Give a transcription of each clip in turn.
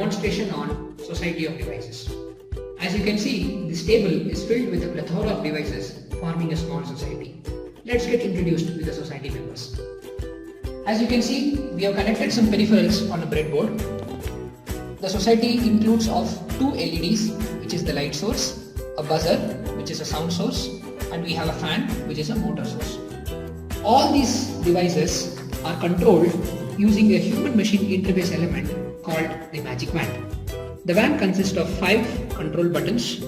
demonstration on society of devices. As you can see, this table is filled with a plethora of devices forming a small society. Let's get introduced with the society members. As you can see, we have connected some peripherals on a breadboard. The society includes of two LEDs, which is the light source, a buzzer, which is a sound source, and we have a fan, which is a motor source. All these devices are controlled using a human-machine interface element called the magic wand. The wand consists of 5 control buttons,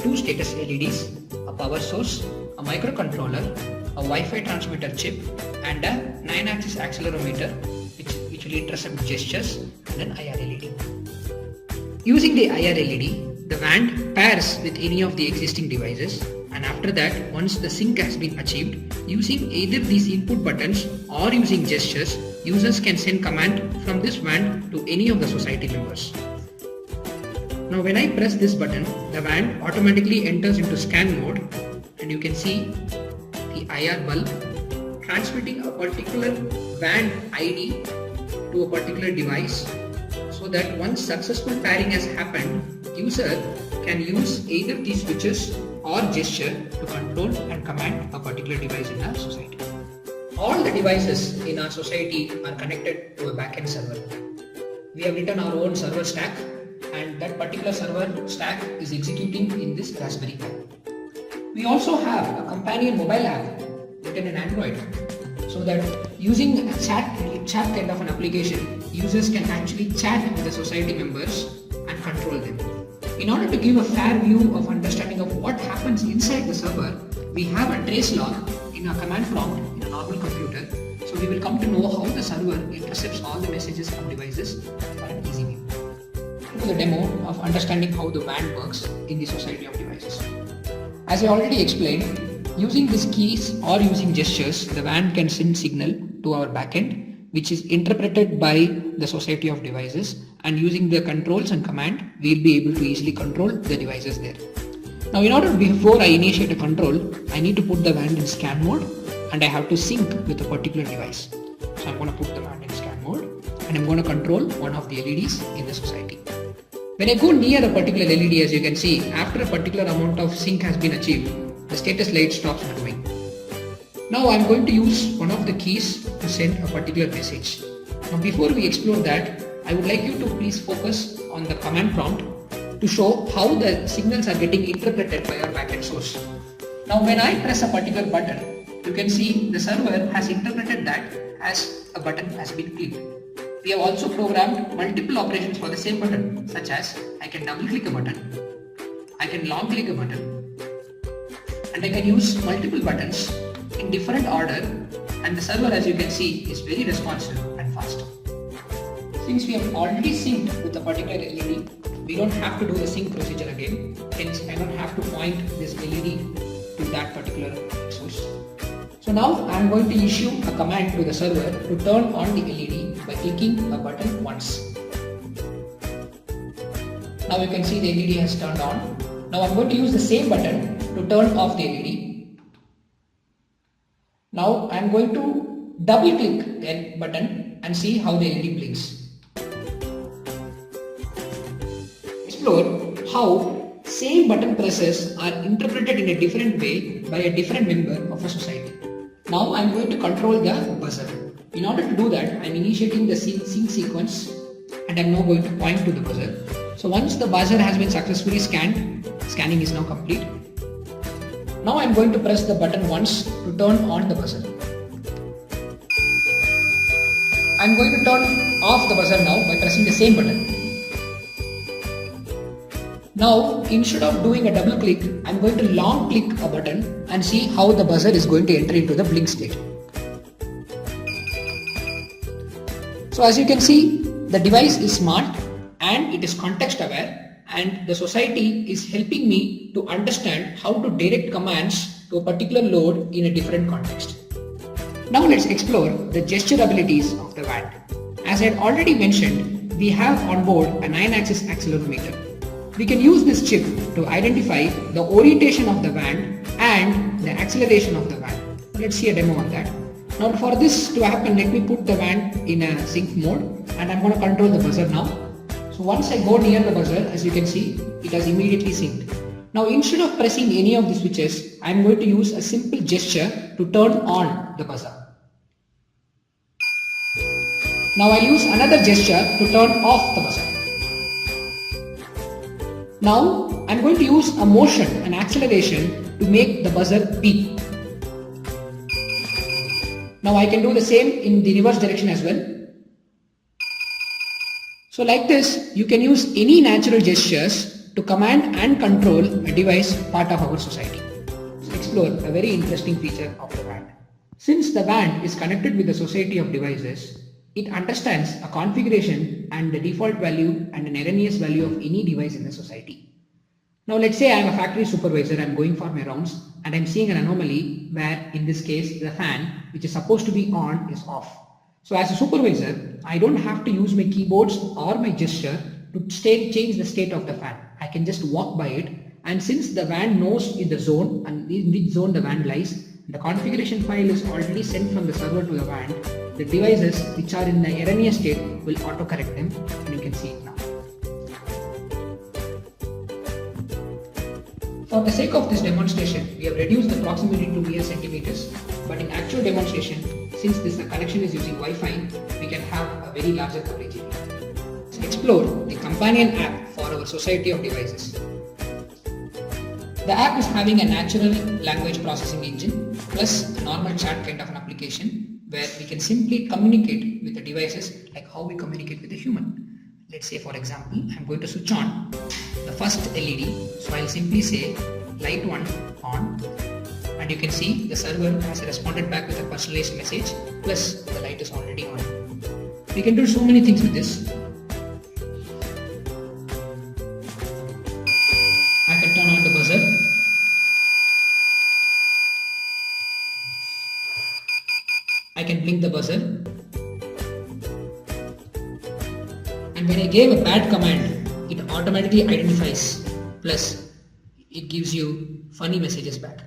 2 status LEDs, a power source, a microcontroller, a Wi-Fi transmitter chip, and a 9-axis accelerometer which will intercept gestures, and an IR LED. Using the IR LED, the wand pairs with any of the existing devices, and after that, once the sync has been achieved, using either these input buttons or using gestures, users can send command from this wand to any of the society members. Now when I press this button, the wand automatically enters into scan mode, and you can see the IR bulb transmitting a particular wand ID to a particular device, so that once successful pairing has happened, user can use either these switches or gesture to control and command a particular device in our society. All the devices in our society are connected to a backend server. We have written our own server stack, and that particular server stack is executing in this Raspberry Pi. We also have a companion mobile app written in Android, so that using a chat kind of an application, users can actually chat with the society members and control them. In order to give a fair view of understanding of what happens inside the server, we have a trace log in a command prompt in a normal computer, so we will come to know how the server intercepts all the messages from devices for an easy view. To the demo of understanding how the WAN works in the society of devices. As I already explained, using these keys or using gestures, the WAN can send signal to our backend, which is interpreted by the society of devices, and using the controls and command, we'll be able to easily control the devices there. Now before I initiate a control, I need to put the WAN in scan mode, and I have to sync with a particular device. So I'm going to put the WAN in scan mode, and I'm going to control one of the LEDs in the society. When I go near a particular LED, as you can see, after a particular amount of sync has been achieved, the status light stops glowing. Now I'm going to use one of the keys to send a particular message. Now before we explore that, I would like you to please focus on the command prompt to show how the signals are getting interpreted by our backend source. Now when I press a particular button, you can see the server has interpreted that as a button has been clicked. We have also programmed multiple operations for the same button, such as I can double click a button, I can long click a button, and I can use multiple buttons in different order, and the server, as you can see, is very responsive and fast. Since we have already synced with a particular LED, we don't have to do the sync procedure again, hence I don't have to point this LED to that particular source. So now I am going to issue a command to the server to turn on the LED by clicking a button once. Now you can see the LED has turned on. Now I am going to use the same button to turn off the LED. Now I am going to double click the button and see how the LED blinks. Explore how same button presses are interpreted in a different way by a different member of a society. Now I am going to control the buzzer. In order to do that, I am initiating the sync sequence, and I am now going to point to the buzzer. So once the buzzer has been successfully scanned, scanning is now complete. Now I am going to press the button once to turn on the buzzer. I am going to turn off the buzzer now by pressing the same button. Now instead of doing a double click, I am going to long click a button and see how the buzzer is going to enter into the blink state. So as you can see, the device is smart and it is context aware, and the society is helping me to understand how to direct commands to a particular load in a different context. Now let's explore the gesture abilities of the WAN. As I had already mentioned, we have on board a 9-axis accelerometer. We can use this chip to identify the orientation of the WAN and the acceleration of the WAN. Let's see a demo on that. Now for this to happen, let me put the WAN in a sync mode, and I'm going to control the buzzer now. So So once I go near the buzzer, as you can see, it has immediately synced. Now instead of pressing any of the switches, I am going to use a simple gesture to turn on the buzzer. Now I'll use another gesture to turn off the buzzer. Now I'm going to use a motion, an acceleration to make the buzzer beep. Now I can do the same in the reverse direction as well. So like this, you can use any natural gestures to command and control a device part of our society. Let's explore a very interesting feature of the band. Since the band is connected with the society of devices, it understands a configuration and the default value and an erroneous value of any device in the society. Now let's say I am a factory supervisor, I am going for my rounds and I am seeing an anomaly where in this case the fan which is supposed to be on is off. So as a supervisor, I don't have to use my keyboards or my gesture to change the state of the fan. I can just walk by it, and since the van knows in the zone and in which zone the van lies, the configuration file is already sent from the server to the van. The devices which are in the erroneous state will autocorrect them, and you can see it now. For the sake of this demonstration, we have reduced the proximity to mere centimeters, but in actual demonstration, since this connection is using Wi-Fi, we can have a very larger coverage area. Let's explore the companion app for our society of devices. The app is having a natural language processing engine plus a normal chat kind of an application where we can simply communicate with the devices like how we communicate with a human. Let's say for example, I'm going to switch on the first LED, so I'll simply say light 1 on, and you can see the server has responded back with a personalized message plus the light is already on. We can do so many things with this. I can turn on the buzzer. I can blink the buzzer. And when I gave a bad command, it automatically identifies, plus it gives you funny messages back.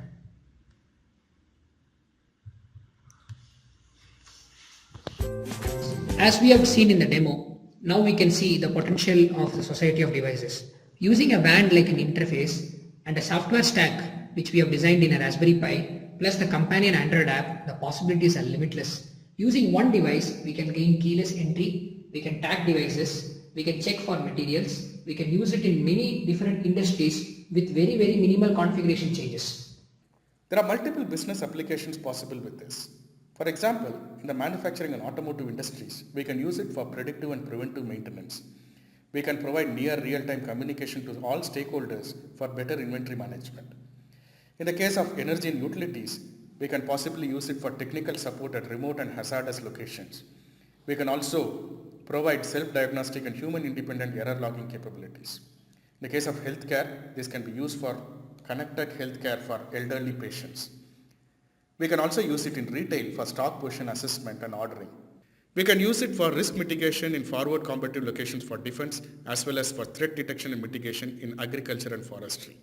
As we have seen in the demo, now we can see the potential of the society of devices. Using a band like an interface and a software stack which we have designed in a Raspberry Pi plus the companion Android app, the possibilities are limitless. Using one device, we can gain keyless entry, we can tag devices, we can check for materials, we can use it in many different industries with very minimal configuration changes. There are multiple business applications possible with this. For example, in the manufacturing and automotive industries, we can use it for predictive and preventive maintenance. We can provide near real-time communication to all stakeholders for better inventory management. In the case of energy and utilities, we can possibly use it for technical support at remote and hazardous locations. We can also provide self-diagnostic and human-independent error logging capabilities. In the case of healthcare, this can be used for connected healthcare for elderly patients. We can also use it in retail for stock position assessment and ordering. We can use it for risk mitigation in forward competitive locations for defense as well as for threat detection and mitigation in agriculture and forestry.